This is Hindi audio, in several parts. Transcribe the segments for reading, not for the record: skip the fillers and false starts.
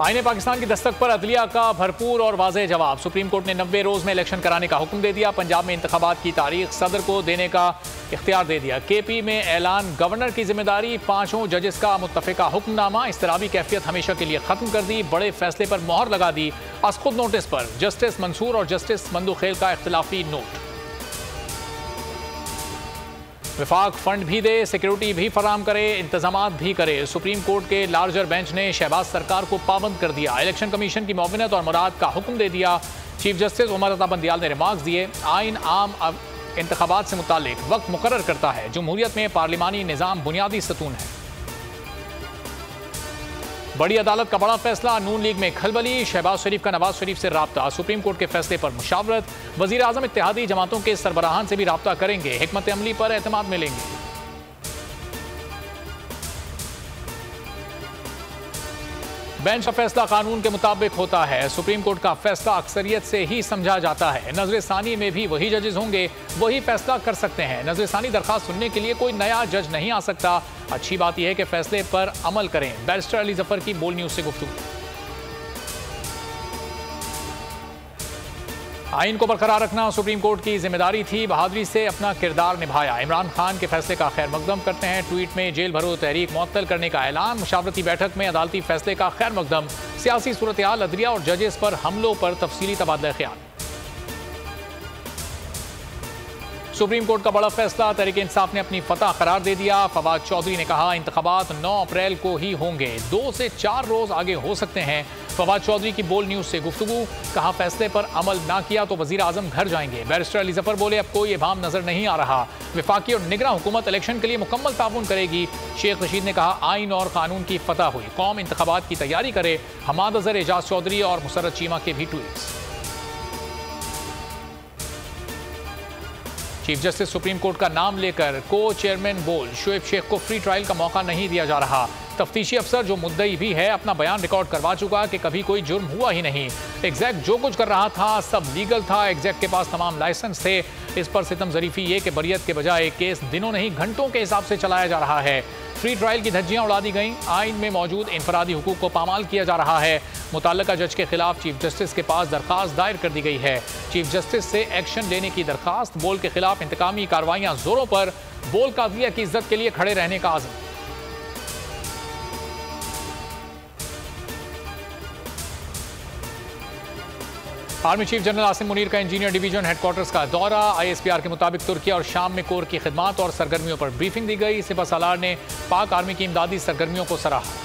आईने पाकिस्तान की दस्तक पर अदलिया का भरपूर और वाज़ेह जवाब। सुप्रीम कोर्ट ने 90 रोज़ में इलेक्शन कराने का हुक्म दे दिया। पंजाब में इंतखाबात की तारीख सदर को देने का इख्तियार दे दिया। केपी में ऐलान, गवर्नर की जिम्मेदारी, 5 जजेस का मुत्तफ़िका हुक्मनामा। इस्तराबी कैफियत हमेशा के लिए खत्म कर दी। बड़े फैसले पर मोहर लगा दी। खुद नोटिस पर जस्टिस मंसूर और जस्टिस मंदुखेल का इख्तिलाफी नोट। विफाक फंड भी दे, सिक्योरिटी भी फराम करे, इंतजामात भी करे। सुप्रीम कोर्ट के लार्जर बेंच ने शहबाज सरकार को पाबंद कर दिया। इलेक्शन कमीशन की मुआवनत और मुराद का हुक्म दे दिया। चीफ जस्टिस उमर अता बंदियाल ने रिमार्क्स दिए। आइन आम इंतखाबात से मुतालिक वक्त मुकर्रर करता है। जमहूरियत में पार्लिमानी निज़ाम बुनियादी सतून है। बड़ी अदालत का बड़ा फैसला, नून लीग में खलबली। शहबाज शरीफ का नवाज शरीफ से राब्ता। सुप्रीम कोर्ट के फैसले पर मुशावरत। वजीर आजम इत्तेहादी जमातों के सरबराहान से भी राब्ता करेंगे। हिकमत अमली पर एतमाद मिलेंगे। बेंच का फैसला कानून के मुताबिक होता है। सुप्रीम कोर्ट का फैसला अक्सरियत से ही समझा जाता है। नजर सानी में भी वही जजेस होंगे, वही फैसला कर सकते हैं। नजर सानी दरखास्त सुनने के लिए कोई नया जज नहीं आ सकता। अच्छी बात यह है कि फैसले पर अमल करें। बैरिस्टर अली जफर की बोल न्यूज से गुफ्तगू। आइन को बरकरार रखना सुप्रीम कोर्ट की जिम्मेदारी थी। बहादुरी से अपना किरदार निभाया। इमरान खान के फैसले का खैर मकदम करते हैं। ट्वीट में जेल भरो तहरीक मुअत्तल करने का ऐलान। मुशावरती बैठक में अदालती फैसले का खैर मकदम। सियासी सूरत हाल, अदलिया और जजेस पर हमलों पर तफसीली तबादला ख्याल। सुप्रीम कोर्ट का बड़ा फैसला, तहरीक इंसाफ ने अपनी फतह करार दे दिया। फवाद चौधरी ने कहा इंतखाबात 9 अप्रैल को ही होंगे, 2 से 4 रोज आगे हो सकते हैं। फवाद चौधरी की बोल न्यूज से गुफ्तगू। कहा फैसले पर अमल ना किया तो वजीर आजम घर जाएंगे। बैरिस्टर अली जफर बोले अब कोई इबाम नजर नहीं आ रहा। विफाकी और निगरां हुकूमत इलेक्शन के लिए मुकम्मल ताउन करेगी। शेख रशीद ने कहा आइन और कानून की फतह हुई, कौम इंतखाबात की तैयारी करे। हमाद अजहर, एजाज चौधरी और मुसर्रत चीमा के भी tweets. Chief justice supreme court का नाम लेकर को चेयरमैन बोल, शोएब शेख को फ्री ट्रायल का मौका नहीं दिया जा रहा। तफ्तीशी अफसर जो मुद्दई भी है अपना बयान रिकॉर्ड करवा चुका कि कभी कोई जुर्म हुआ ही नहीं। एग्जैक्ट जो कुछ कर रहा था सब लीगल था। एग्जैक्ट के पास तमाम लाइसेंस थे। इस पर सितम ज़रीफ़ी ये कि बरियत के बजाय केस दिनों नहीं घंटों के हिसाब से चलाया जा रहा है। फ्री ट्रायल की धज्जियां उड़ा दी गईं। आइन में मौजूद इनफरादी हुकूक को पामाल किया जा रहा है। मुतल्लिका जज के खिलाफ चीफ जस्टिस के पास दरखास्त दायर कर दी गई है। चीफ जस्टिस से एक्शन लेने की दरखास्त। बोल के खिलाफ इंतकामी कार्रवाइयां जोरों पर। बोल कादिया की इज्जत के लिए खड़े रहने का आज़म। Army chief general Asim Munir का इंजीनियर डिवीजन हेडक्वार्टर्स का दौरा। ISPR के मुताबिक तुर्की और शाम में कोर की खिदमात और सरगर्मियों पर ब्रीफिंग दी गई। सिपह सालार ने पाक आर्मी की इमदादी सरगर्मियों को सराहा।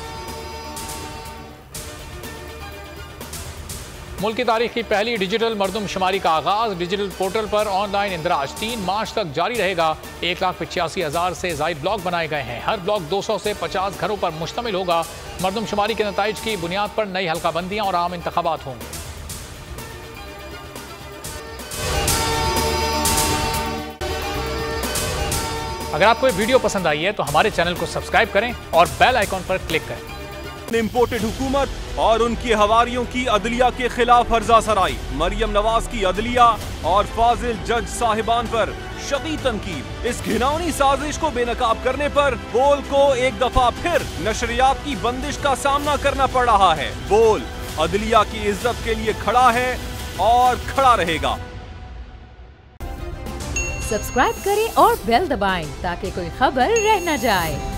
मुल्क की तारीख की पहली डिजिटल मरदमशुमारी का आगाज। डिजिटल पोर्टल पर ऑनलाइन इंदराज 3 मार्च तक जारी रहेगा। 1,85,000 से ज़ायद ब्लॉक बनाए गए हैं। हर ब्लॉक 200 से 50 घरों पर मुश्तमिल होगा। मरदमशुमारी के नताइज की बुनियाद पर नई हल्काबंदियां और आम इंतखाबात होंगे। अगर आपको ये वीडियो पसंद आई है तो हमारे चैनल को सब्सक्राइब करें और बेल आइकॉन पर क्लिक करें। इम्पोर्टेड हुकूमत और उनकी हवारियों की अदलिया के खिलाफ हर्जा सराई। मरियम नवाज की अदलिया और फाजिल जज साहिबान पर शदीद तनकीद। इस घिनौनी साजिश को बेनकाब करने पर बोल को एक दफा फिर नशरियात की बंदिश का सामना करना पड़ रहा है। बोल अदलिया की इज्जत के लिए खड़ा है और खड़ा रहेगा। सब्सक्राइब करें और बेल दबाएं ताकि कोई खबर रह न जाए।